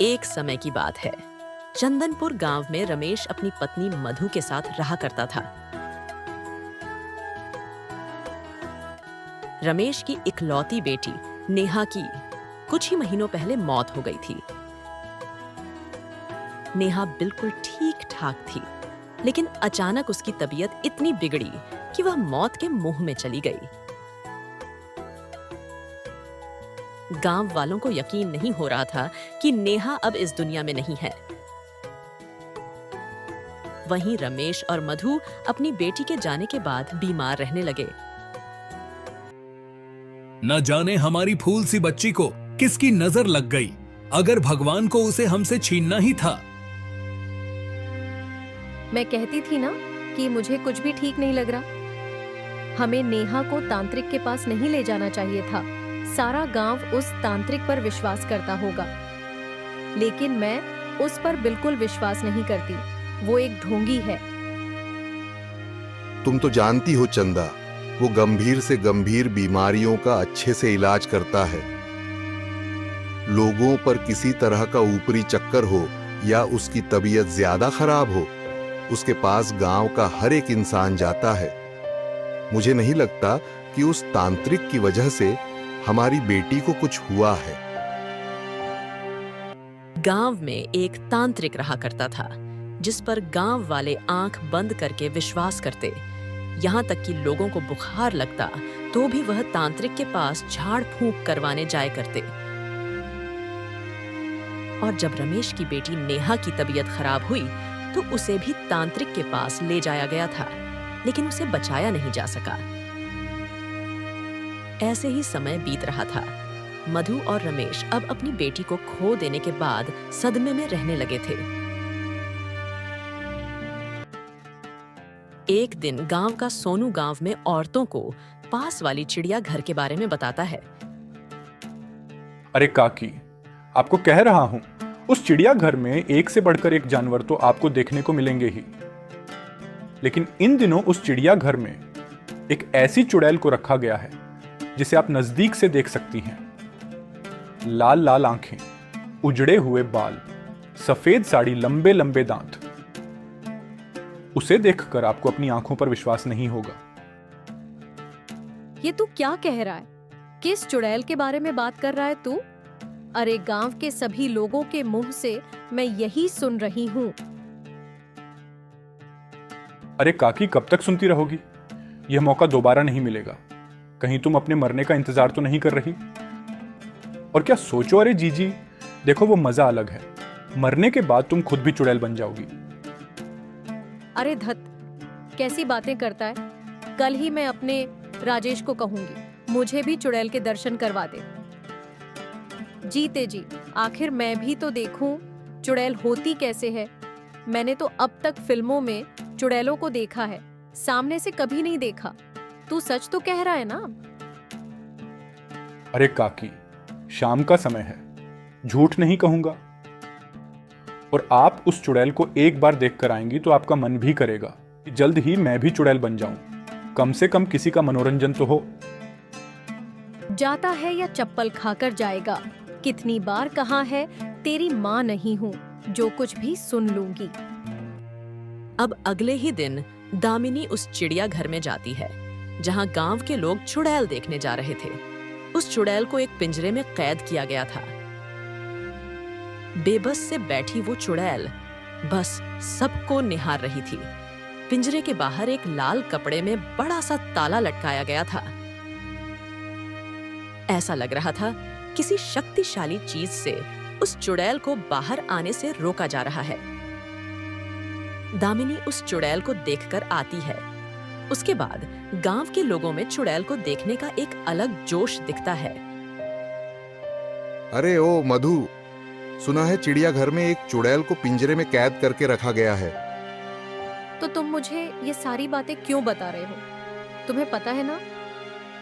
एक समय की बात है। चंदनपुर गांव में रमेश अपनी पत्नी मधु के साथ रहा करता था। रमेश की इकलौती बेटी नेहा की कुछ ही महीनों पहले मौत हो गई थी। नेहा बिल्कुल ठीक ठाक थी, लेकिन अचानक उसकी तबीयत इतनी बिगड़ी कि वह मौत के मुंह में चली गई। गांव वालों को यकीन नहीं हो रहा था कि नेहा अब इस दुनिया में नहीं है। वहीं रमेश और मधु अपनी बेटी के जाने के बाद बीमार रहने लगे। न जाने हमारी फूल सी बच्ची को किसकी नजर लग गई। अगर भगवान को उसे हमसे छीनना ही था। मैं कहती थी ना कि मुझे कुछ भी ठीक नहीं लग रहा। हमें नेहा को तांत्रिक के पास नहीं ले जाना चाहिए था। सारा गांव उस तांत्रिक पर विश्वास करता होगा, लेकिन मैं उस पर बिल्कुल विश्वास नहीं करती। वो एक ढोंगी है। तुम तो जानती हो चंदा, वो गंभीर से गंभीर बीमारियों का अच्छे से इलाज करता है। लोगों पर किसी तरह का ऊपरी चक्कर हो या उसकी तबीयत ज्यादा खराब हो, उसके पास गांव का हर एक इंसान जाता है। मुझे नहीं लगता कि उस तांत्रिक की वजह से हमारी बेटी को कुछ हुआ है। गांव में एक तांत्रिक रहा करता था, जिस पर गांव वाले आंख बंद करके विश्वास करते। यहाँ तक कि लोगों को बुखार लगता तो भी वह तांत्रिक के पास झाड़ फूंक करवाने जाया करते। और जब रमेश की बेटी नेहा की तबीयत खराब हुई तो उसे भी तांत्रिक के पास ले जाया गया था, लेकिन उसे बचाया नहीं जा सका। ऐसे ही समय बीत रहा था। मधु और रमेश अब अपनी बेटी को खो देने के बाद सदमे में रहने लगे थे। एक दिन गांव का सोनू गांव में औरतों को पास वाली चिड़ियाघर के बारे में बताता है। अरे काकी, आपको कह रहा हूं, उस चिड़ियाघर में एक से बढ़कर एक जानवर तो आपको देखने को मिलेंगे ही। लेकिन इन दिनों उस चिड़ियाघर में एक ऐसी चुड़ैल को रखा गया है जिसे आप नजदीक से देख सकती हैं। लाल लाल आंखें, उजड़े हुए बाल, सफेद साड़ी, लंबे लंबे दांत। उसे देखकर आपको अपनी आंखों पर विश्वास नहीं होगा। ये तू क्या कह रहा है? किस चुड़ैल के बारे में बात कर रहा है तू? अरे गांव के सभी लोगों के मुंह से मैं यही सुन रही हूं। अरे काकी, कब तक सुनती रहोगी? यह मौका दोबारा नहीं मिलेगा। कहीं तुम अपने मरने का इंतजार तो नहीं कर रही? और क्या सोचो, अरे जीजी, देखो वो मजा अलग है। मरने के बाद तुम खुद भी चुड़ैल बन जाओगी। अरे धत, कैसी बातें करता है? कल ही मैं अपने राजेश को कहूंगी मुझे भी चुड़ैल के दर्शन करवा दे। जीते जी, आखिर मैं भी तो देखूं चुड़ैल होती कैसे है। मैंने तो अब तक फिल्मों में चुड़ैलों को देखा है, सामने से कभी नहीं देखा। तू सच तो कह रहा है ना? अरे काकी, शाम का समय है, झूठ नहीं कहूंगा। और आप उस चुड़ैल को एक बार देखकर आएंगी तो आपका मन भी करेगा कि जल्द ही मैं भी चुड़ैल बन जाऊं। कम से कम किसी का मनोरंजन तो हो। जाता है या चप्पल खाकर जाएगा। कितनी बार कहा है, तेरी माँ नहीं हूँ, जो कुछ भी सुन लूंगी। अब अगले ही दिन दामिनी उस चिड़ियाघर में जाती है, जहां गांव के लोग चुड़ैल देखने जा रहे थे। उस चुड़ैल को एक पिंजरे में कैद किया गया था। बेबस से बैठी वो चुड़ैल बस सबको निहार रही थी। पिंजरे के बाहर एक लाल कपड़े में बड़ा सा ताला लटकाया गया था। ऐसा लग रहा था किसी शक्तिशाली चीज से उस चुड़ैल को बाहर आने से रोका जा रहा है। दामिनी उस चुड़ैल को देखकर आती है। उसके बाद गांव के लोगों में चुड़ैल को देखने का एक अलग जोश दिखता है। अरे ओ मधु, सुना है चिड़ियाघर में एक चुड़ैल को पिंजरे में कैद करके रखा गया है। तो तुम मुझे ये सारी बातें क्यों बता रहे हो? तुम्हें पता है ना,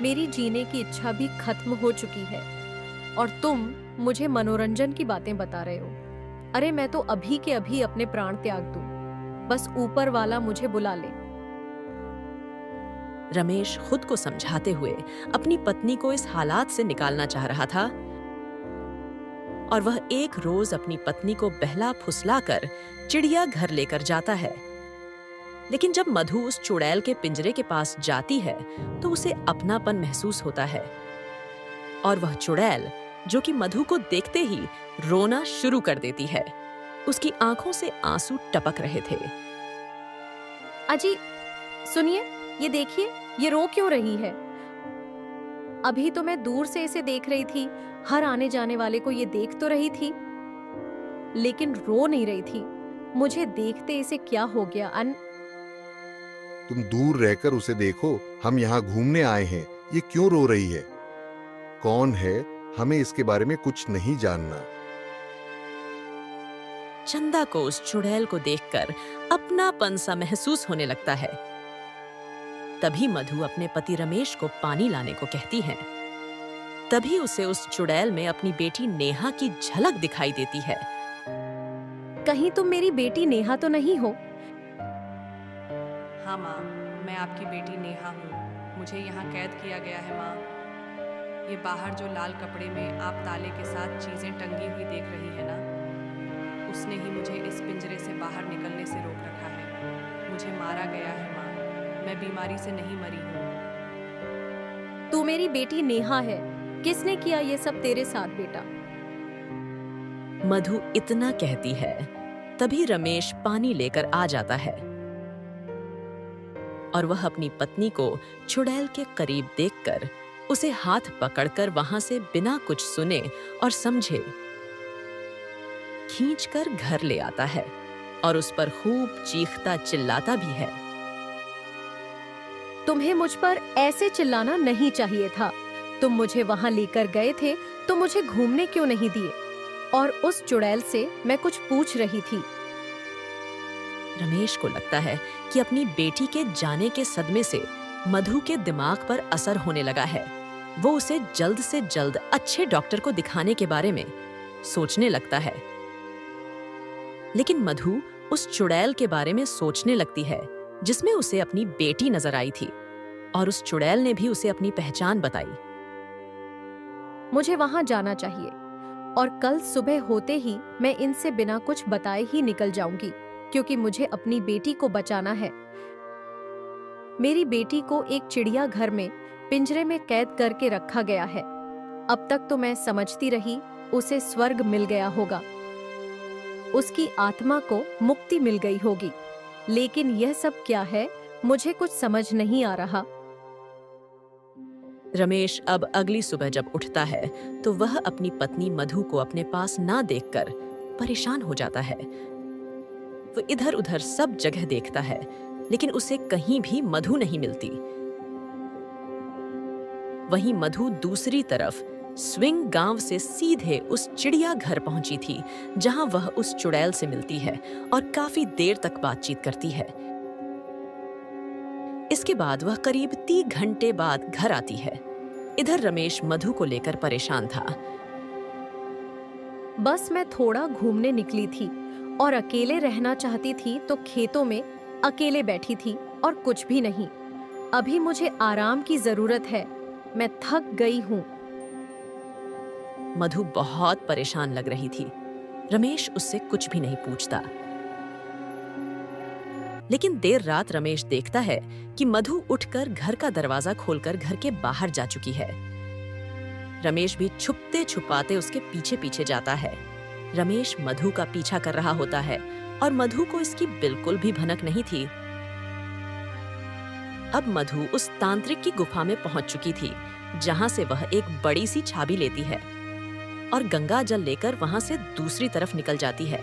मेरी जीने की इच्छा भी खत्म हो चुकी है और तुम मुझे मनोरंजन की बातें बता रहे हो। अरे मैं तो अभी के अभी अपने प्राण त्याग दूं, बस ऊपर वाला मुझे बुला ले। रमेश खुद को समझाते हुए अपनी पत्नी को इस हालात से निकालना चाह रहा था और वह एक रोज अपनी पत्नी को बहला फुसलाकर चिड़िया घर लेकर जाता है। लेकिन जब मधु उस चुड़ैल के पिंजरे के पास जाती है तो उसे अपनापन महसूस होता है और वह चुड़ैल, जो कि मधु को देखते ही रोना शुरू कर देती है, उसकी आंखों से आंसू टपक रहे थे। अजी सुनिए, ये देखिए, ये रो क्यों रही है? अभी तो मैं दूर से इसे देख रही थी, हर आने जाने वाले को ये देख तो रही थी, लेकिन रो नहीं रही थी। मुझे देखते इसे क्या हो गया? तुम दूर रहकर उसे देखो, हम यहाँ घूमने आए हैं। ये क्यों रो रही है? कौन है? हमें इसके बारे में कुछ नहीं जानना। चंदा को उस चुड़ैल को देखकर अपनापन सा महसूस होने लगता है। तभी मधु अपने पति रमेश को पानी लाने को कहती है। तभी उसे उस चुड़ैल में अपनी बेटी नेहा की झलक दिखाई देती है। कहीं तुम मेरी बेटी नेहा तो नहीं हो? हाँ माँ, मैं आपकी बेटी नेहा हूँ। मुझे यहाँ कैद किया गया है माँ। ये बाहर जो लाल कपड़े में आप ताले के साथ चीजें टंगी हुई देख रही है ना, उसने ही मुझे इस पिंजरे से बाहर निकलने से रोक रखा है। मुझे मारा गया है माँ, मैं बीमारी से नहीं मरी हूँ। तू मेरी बेटी नेहा है। किसने किया ये सब तेरे साथ बेटा? मधु इतना कहती है, तभी रमेश पानी लेकर आ जाता है और वह अपनी पत्नी को चुड़ैल के करीब देखकर उसे हाथ पकड़कर वहां से बिना कुछ सुने और समझे खींचकर घर ले आता है और उस पर खूब चीखता चिल्लाता भी है। तुम्हें मुझ पर ऐसे चिल्लाना नहीं चाहिए था। तुम मुझे वहां लेकर गए थे तो मुझे घूमने क्यों नहीं दिए? और उस चुड़ैल से मैं कुछ पूछ रही थी। रमेश को लगता है कि अपनी बेटी के जाने के सदमे से मधु के दिमाग पर असर होने लगा है। वो उसे जल्द से जल्द अच्छे डॉक्टर को दिखाने के बारे में सोचने लगता है। लेकिन मधु उस चुड़ैल के बारे में सोचने लगती है जिसमें उसे अपनी बेटी नजर आई थी, और उस चुड़ैल ने भी उसे अपनी पहचान बताई। मुझे वहां जाना चाहिए और कल सुबह होते ही मैं इनसे बिना कुछ बताए ही निकल जाऊंगी, क्योंकि मुझे अपनी बेटी को बचाना है। मेरी बेटी को एक चिड़िया घर में पिंजरे में कैद करके रखा गया है। अब तक तो मैं समझती रही उसे स्वर्ग मिल गया होगा, उसकी आत्मा को मुक्ति मिल गई होगी, लेकिन यह सब क्या है? मुझे कुछ समझ नहीं आ रहा। रमेश अब अगली सुबह जब उठता है तो वह अपनी पत्नी मधु को अपने पास ना देखकर परेशान हो जाता है। वो इधर उधर सब जगह देखता है, लेकिन उसे कहीं भी मधु नहीं मिलती। वहीं मधु दूसरी तरफ स्विंग गांव से सीधे उस चिड़िया घर पहुंची थी, जहां वह उस चुड़ैल से मिलती है और काफी देर तक बातचीत करती है। इसके बाद वह करीब 3 घंटे बाद घर आती है। इधर रमेश मधु को लेकर परेशान था। बस मैं थोड़ा घूमने निकली थी और अकेले रहना चाहती थी, तो खेतों में अकेले बैठी थी और कुछ भी नहीं। अभी मुझे आराम की जरूरत है, मैं थक गई हूँ। मधु बहुत परेशान लग रही थी। रमेश उससे कुछ भी नहीं पूछता। लेकिन देर रात रमेश देखता है कि मधु उठकर घर का दरवाजा खोलकर घर के बाहर जा चुकी है। रमेश भी छुपते छुपाते उसके पीछे पीछे जाता है। रमेश मधु का पीछा कर रहा होता है और मधु को इसकी बिल्कुल भी भनक नहीं थी। अब मधु उस तांत्रिक की गुफा में पहुंच चुकी थी, जहां से वह एक बड़ी सी छाबी लेती है और गंगा जल लेकर वहां से दूसरी तरफ निकल जाती है,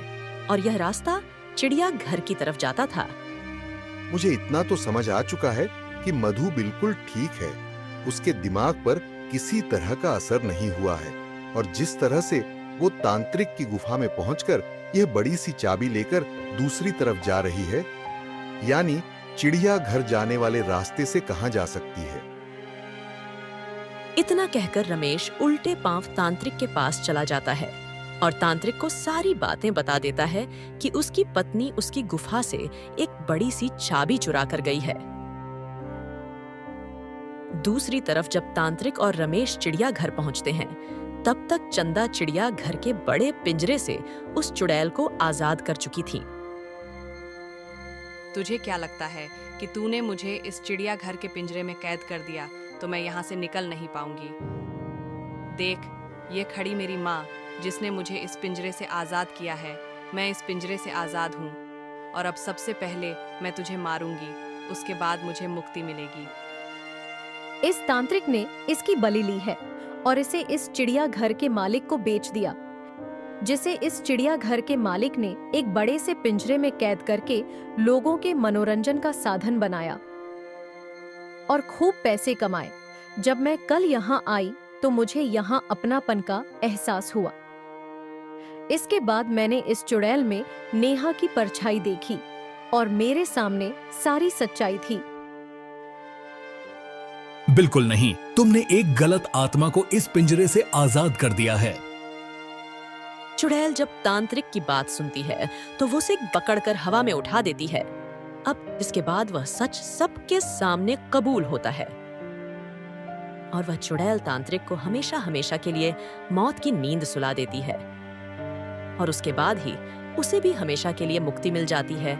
और यह रास्ता चिड़िया घर की तरफ जाता था। मुझे इतना तो समझ आ चुका है कि मधु बिल्कुल ठीक है। उसके दिमाग पर किसी तरह का असर नहीं हुआ है, और जिस तरह से वो तांत्रिक की गुफा में पहुंचकर यह बड़ी सी चाबी लेकर दूसरी तरफ जा रही है, यानी चिड़िया घर जाने वाले रास्ते से कहां जा सकती है। इतना कहकर रमेश उल्टे पांव तांत्रिक के पास चला जाता है और तांत्रिक को सारी बातें बता देता है कि उसकी पत्नी उसकी गुफा से एक बड़ी सी चाबी चुरा कर गई है। दूसरी तरफ जब तांत्रिक और रमेश चिड़िया घर पहुंचते हैं तब तक चंदा चिड़िया घर के बड़े पिंजरे से उस चुड़ैल को आजाद कर चुकी थी। तुझे क्या लगता है कि तूने मुझे इस चिड़ियाघर के पिंजरे में कैद कर दिया तो मैं यहाँ से निकल नहीं पाऊंगी? देख, ये खड़ी मेरी माँ जिसने मुझे इस पिंजरे से आज़ाद किया है। मैं इस पिंजरे से आज़ाद हूँ और अब सबसे पहले मैं तुझे मारूंगी, उसके बाद मुझे मुक्ति मिलेगी। इस तांत्रिक ने इसकी बलि ली है और इसे इस चिड़ियाघर के मालिक को बेच दिया, जिसे इस चिड़ियाघर के मालिक ने एक बड़े से पिंजरे में कैद करके लोगों के मनोरंजन का साधन बनाया और खूब पैसे कमाए। जब मैं कल यहाँ आई तो मुझे यहाँ अपनापन का एहसास हुआ। इसके बाद मैंने इस चुड़ैल में नेहा की परछाई देखी और मेरे सामने सारी सच्चाई थी। बिल्कुल नहीं, तुमने एक गलत आत्मा को इस पिंजरे से आजाद कर दिया है। चुड़ैल जब तांत्रिक की बात सुनती है तो वो उसे पकड़कर हवा में उठा देती है। अब इसके बाद वह सच सबके सामने कबूल होता है और वह चुड़ैल तांत्रिक को हमेशा हमेशा के लिए मौत की नींद सुला देती है और उसके बाद ही उसे भी हमेशा के लिए मुक्ति मिल जाती है